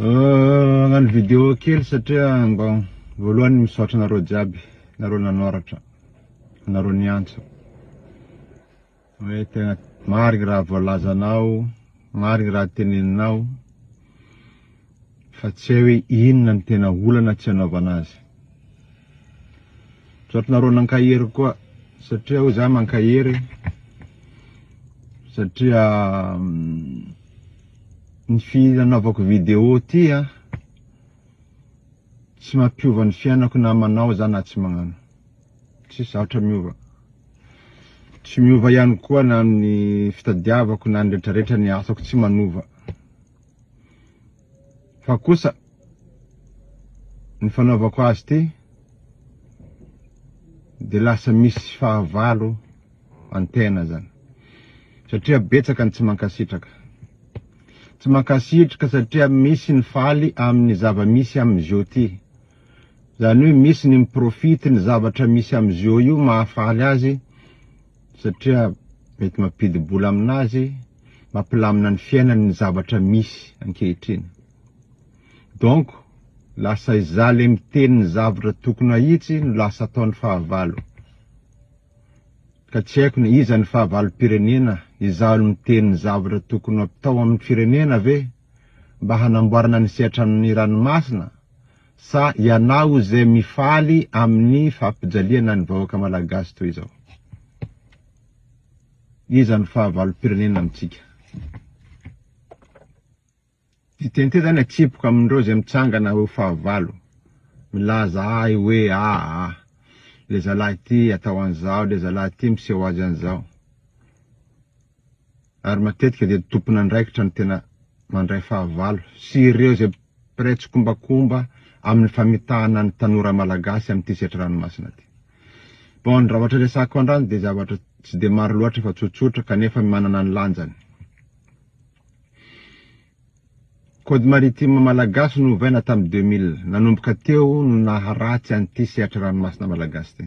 Ngano vidéo kely satria mba voalohany misaotra nareo jiaby, nareo nanoratra, nareo niantso. Hoe tegna marigny raha voalazanao, marigny raha teneninao, fa tsy hoe inona ny tena olana tsy hanaovana azy. Misaotra nareo nankahery koa satria ho zaho mankahery satria ny filanaovako vidéo ty tsy mampiova ny fiainako na manao za na tsy magnano. Tsy saotra miova. Tsy miova ihany koa na amin'ny fitadiavako na ny rehetrarehetra ny asako tsy manova. Fa kosa ny fanaovako azy ty de lasa misy fahavalo antena zany. Satria betsaka ny tsy mankasitraka. Tsy mankasitraka satria misy ny faly amin'ny zava-misy amin'izao ty. Zany hoe misy ny miprofity ny zavatra misy amin'izao io mahafaly azy satria mety mampidi-bola aminazy, mampilamina ny fiainany ny zavatra misy ankehitriny. Donc, lasa izale miteny ny zavatra tokony ahitsy no lasa ataony fahavalo. Ka tsy haiko iza ny fahavalo-pirenena, izalo miteny ny zavatra tokony atao amin'ny firenena ve, mba hanamboarana ny sehatran'ny ranomasina, sa ianao izay mifaly amin'ny fampijaliana ny vahoaka malagasy toy izao. Iza ny fahavalo-pirenena amintsika. Titente zany atsipoka amindreo zay mitsangana ho fahavalo. Milaza hoe le zalahy ty atao an'izao, le zalahy ty miseho azy an'izao. Ary matetika dia tompona andraikitra ny tena mandray fahavalo. Sy ireo zay pretsy kombakomba amin'ny famitahana ny tanora malagasy amin'ny sehatry ranomasina ty. Bon, raha ohatra resako andrano dia zavatra tsy de maro loatra fa tsotsotra kanefa manana ny lanjany. Code maritime malagasy no ovaina tamin'ny 2000, nanomboka teo no naharatsy an'ity sehatry ranomasina malagasy ty.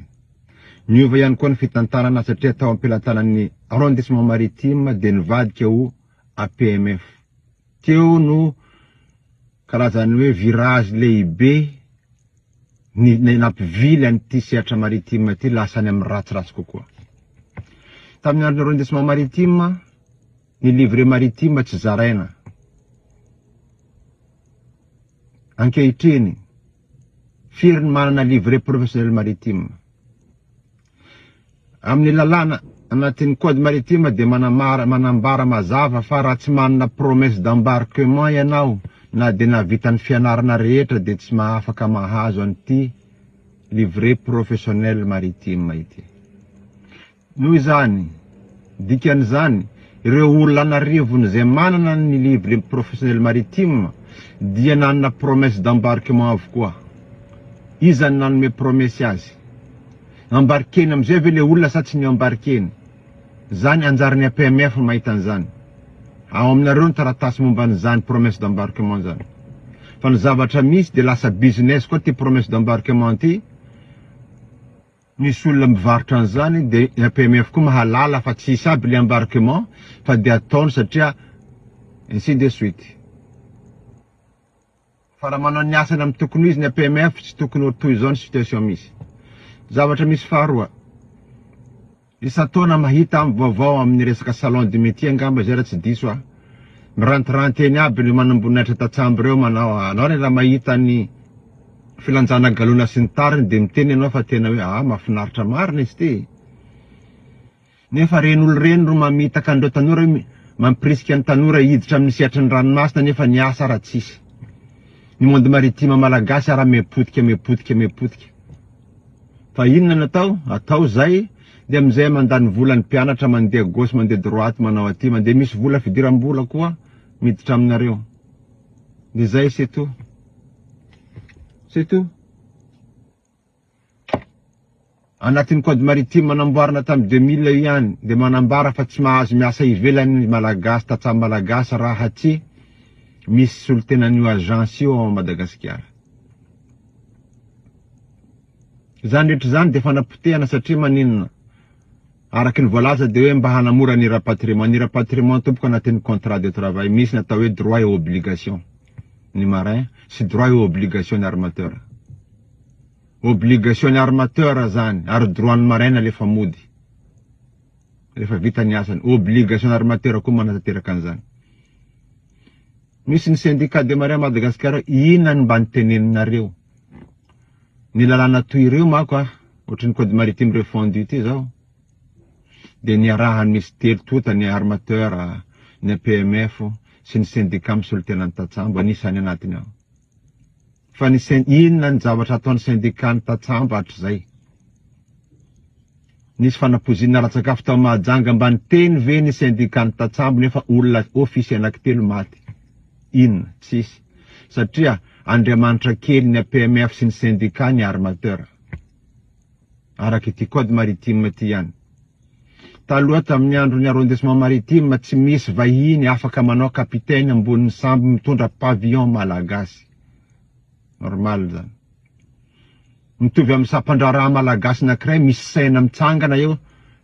Niova ihany koa ny fitantarana satria tao ampelantanan'ny arrondissement maritime de nivadika ho APMF. Teo no karazany hoe virage lehibe ny nampivily an'ity sehatry maritime ty lasany amin'ny ratsiratsy kokoa. Tamin'ny arrondissement maritime, ny livre maritime tsy zaraina. Ankehitriny, firy ny manana livre professionnel maritime. Amin'ny lalàna anatin'ny code maritime de manambara mazava fa raha tsy manana promesse d'embarquement ianao na de navita ny fianarana rehetra de tsy mahafaka mahazo an'ity livre professionnel maritime ity. Noho izany, dikan'izany, ireo olona anarivony zay manana ny livre professionnel maritime dia nanana promesse d'embarquement avokoa. Iza ny nanome promesse azy. Embarqueny amizay ve le olona sa tsy ny embarqueny. Zany anjaran'ny APMF mahita an'izany. Ao aminareo ny taratasy momba an'izany promesse d'embarquement zany. Fa ny zavatra misy de lasa business koa ty promesse d'embarquement ty. Misy olona mivarotra an'izany de APMF koa mahalala fa tsy hisy aby le embarquement fa de ataony satria ainsi de suite. Fa raha manao ny asany amin'ny tokony izy ny APMF tsy tokony ho toy izao ny situation misy. Zavatra misy faharoa. Isan-taona mahita amin'ny vaovao amin'ny resaka salon de métier angamba zay raha tsy diso mirantiranty eny aby ny manamboninahitra tatsamby reo manao anao raha mahita ny filanjana galona sy ny tariny de miteny ianao fa tena hoe mahafinaritra marina izy ty. Nefa ren'olo reny ro mamitaka andreo tanora mampirisika ny tanora hiditra amin'ny sehatry ny ranomasina nefa ny asa raha tsisy. Ny monde maritime malagasy raha mepotika. Fa inona natao? Atao zay de amizay mandany vola ny mpianatra mandeha gauche mandeha droite manao aty mandeha misy vola fidiram-bola koa miditra aminareo. De zay c'est tout. C'est tout. Anatin'ny code maritime manamboarana tamin'ny 2000 ihany de manambara fa tsy mahazo miasa ivelan'ny malagasy tatsamby malagasy raha tsy misy solotenan'io agence io ao Madagasikara. Zany rehetra zany de fanapotehana satria maninona. Araky ny voalaza de hoe mba hanamora ny rapatriement tomboka anatin'ny contrat de travail misy natao hoe droit et obligation. ny marin, sy droit eo obligation ny armateur. Obligation ny armateur zany, ary droit ny marin lefa mody. Rehefa vita ny asany, obligation ny armateur koa manatanteraka an'izany. Misy ny syndicat de marin Madagasikara, inona ny mba niteneninareo? Ny lalàna toy ireo mako ohatrany code maritime refondu ity zao. De ny arahany misy telo tota ny armateur, ny PMF, sy ny syndicat misolo tena ny Tatsambo, anisany anatiny ao. Fa ny inona ny zavatra ataon'ny syndicat ny Tatsambo hatr'izay? Nisy fanapozina ratsakafo tao Mahajanga mba niteny ve ny syndicat ny Tatsambo nefa olona ofisier anankitelo maty? Inona? Tsisy. Satria Andriamanitra kely ny PMF sy ny syndicat ny armateur. Araka ity code maritime ity ihany. Taloha tamin'ny andro ny arrondissement maritime tsy misy vahiny afaka manao kapitaine ambonin'ny sambo mitondra pavillon malagasy. Normal zany. Mitovy amin'ny sampandraraha malagasy anankiray misy saina mitsangana eo,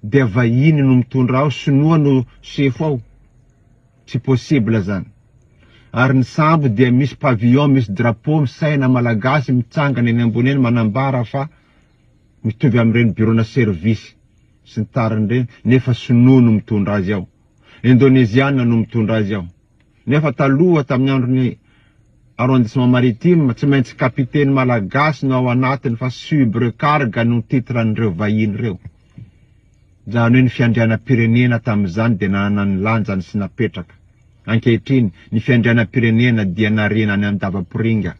de vahiny no mitondra ao, sinoa no sefo ao. Tsy possible zany. Ary ny sambo dia misy pavillon, misy drapeau, saina malagasy mitsangana eny ambony eny manambara fa mitovy amin'ireny bureau-na service sy ny tariny reny, nefa sinoa no mitondra azy ao. Indonesiana no mitondra azy ao. Nefa taloha tamin'ny andron'ny arrondissement maritime tsy maintsy kapitaine malagasy no ao anatiny fa subrecarga no titran'ireo vahiny reo. Zany hoe ny fiandrianam-pirenena tamin'izany dia nanana ny lanjany sy napetraka. Ankehitriny ny fiandrianam-pirenena dia narena any Andavaporinga.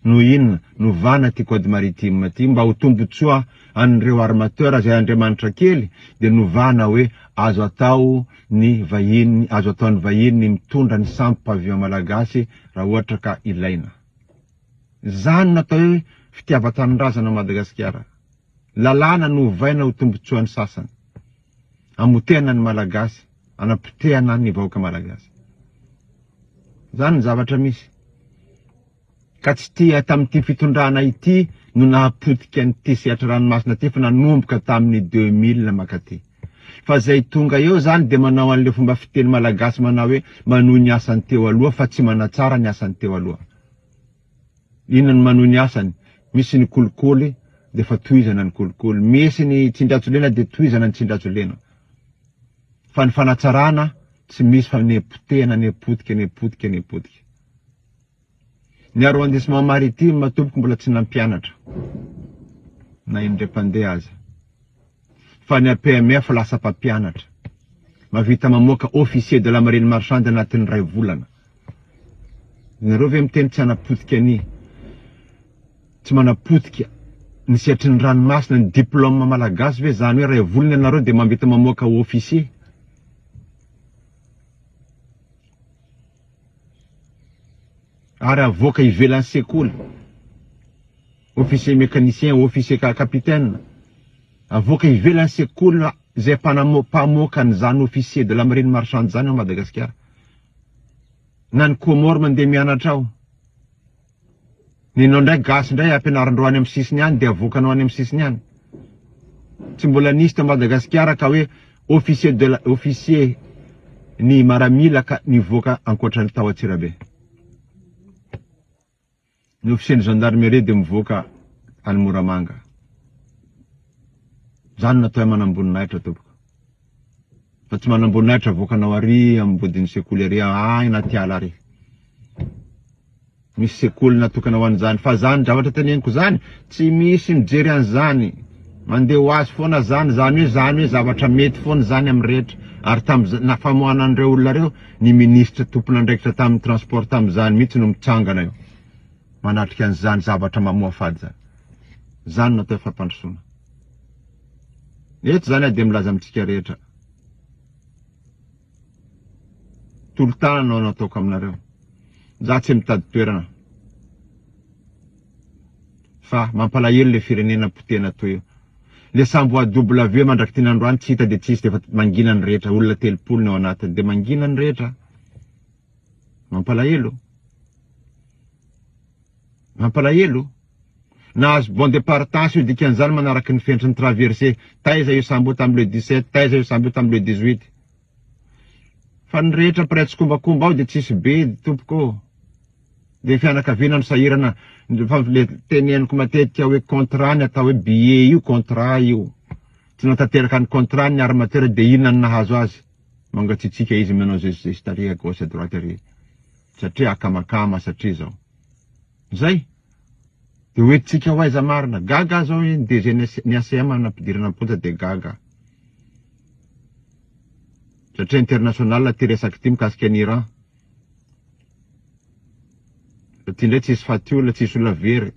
No inona no vana ty code maritime ty mba ho tombotsoa an'ireo armateur izay Andriamanitra kely, dia no vana hoe azo atao ny vahiny, azo ataon'ny vahiny mitondra ny sambo pavillon malagasy raha ohatra ka ilaina. Zany natao hoe fitiavan-tanindrazana Madagasikara. Lalàna no vaina ho tombotsoan'ny sasany. Amotena ny malagasy, anapotehana ny vahoaka malagasy. Zany ny zavatra misy. Ka tsy tia tamin'ity fitondrana ity no nahapotika nyty sehatra ranomasina ty fa nanomboka tamin'ny 2000 makaty. Fa zay tonga eo zany de manao an'le fomba fiteny malagasy manao hoe manohy ny asany teo aloha fa tsy manatsara ny asany teo aloha. Inona ny manohy ny asany? Misy ny kolikoly de fa tohizana ny kolikoly, misy ny tsindratsolena de tohizana ny tsindratsolena. Fa ny fanatsarana tsy misy fa nepotena, nepotika, nepotika, nepotika. Ny arrondissement maritime matomboko mbola tsy nampianatra na indray-pandeha aza. Fa ny PMF lasa mpampianatra. Mavita mamoaka officier de la marine marchande anatin'ny 2 volana. Nareo ve miteny tsy anapotika ny? Tsy manapotika ny sehatry ny ranomasina ny diplôme malagasy ve zany hoe 2 volana nareo de mavita mamoaka officier? Ary avoaka ivelan'ny sekoly. Officier mécanicien, officier capitaine. Avoaka ivelan'ny sekoly zay mpamoaka n'izany officier de la marine marchande zany ao Madagasikara. Na ny Comore mandeha mianatra ao. Ninao ndray gasy ndray ampianarandreo any amin'ny sisiny any de avoakanao any amin'ny sisiny any. Tsy mbola nisy ta Madagasikara ka hoe officier ny maramila ka nivoaka ankoatra ny tao Antsirabe. Ny officier ny gendarmerie de mivoaka any Moramanga. Zany natao manamboninahitra tompoko. Fa tsy manamboninahitra voakanao ary amin'ny bodin'ny sekoly ary anaty ala ary. Misy sekoly natokana ho an'izany, fa zany zavatra teneniko zany tsy misy mijery an'izany. Mandeha ho azy foana zany hoe zavatra mety foana zany amin'ny rehetra. Ary tamin'ny famoahana an'ireo olona reo, ny ministra tompon'andraikitra tamin'ny transport tamin'izany mihitsy no mitsangana eo. Manatrika an'izany zavatra mamoa fady zany. Zany natao fampandrosoana. Eto zany de milaza amintsika rehetra. Tolotana no nataoko aminareo. Za tsy mitady toerana. Fa mampalahelo le firenena potena toy io. Le sambo AW mandraky ty nandroany tsy hita de tsisy de mangina ny rehetra, olona 3 ao anatiny de mangina ny rehetra. Mampalahelo. Mampalahelo. Nahazo bon de partance io dikan'izany manaraky ny fentry ny traversé. Taiza io sambo tamin'le 17, taiza io sambo tamin'le 18. Fa ny rehetra prêtre kombakomba ao de tsisy be tompoko. De fianakaviana no sahirana fa le teneniko matetika hoe contrat ny atao hoe billet io contrat io. Tsy natanteraka ny contrat ny armateur de inona ny nahazo azy. Mangatsitsika izy manao zay tariha gauche à droite ary. Satria akamakama satria zao. Zay. De hoe tsika ho aiza marina. Gaga zao de ny ACM nampidirana amponja de gaga. Satria international ty resaky ty mikasika ny Iran. Ty ndray tsisy faty olona, tsisy olona very.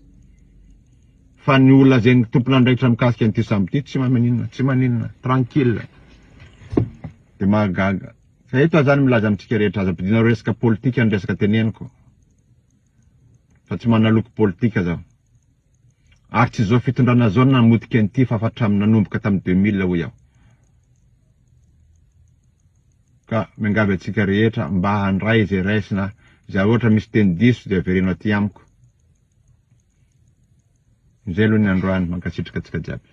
Fa ny olona zay ny tompona andraikitra mikasika an'ity sambo ty tsy maninona, tranquille. De mahagaga. Fa eto zany milaza amitsika rehetra aza ampidina resaka politika ny resaka teneniko. Fa tsy manaloko politika zao. Ary tsy zao fitondrana zao namotika an'ity fa hatramin'ny nanomboka tamy 2000 ho iaho. Ka mengavy atsika rehetra mba handray izay raisina za ohatra misy teny diso de averino aty amiko. Zay aloha ny androany mankasitraka atsika jiaby.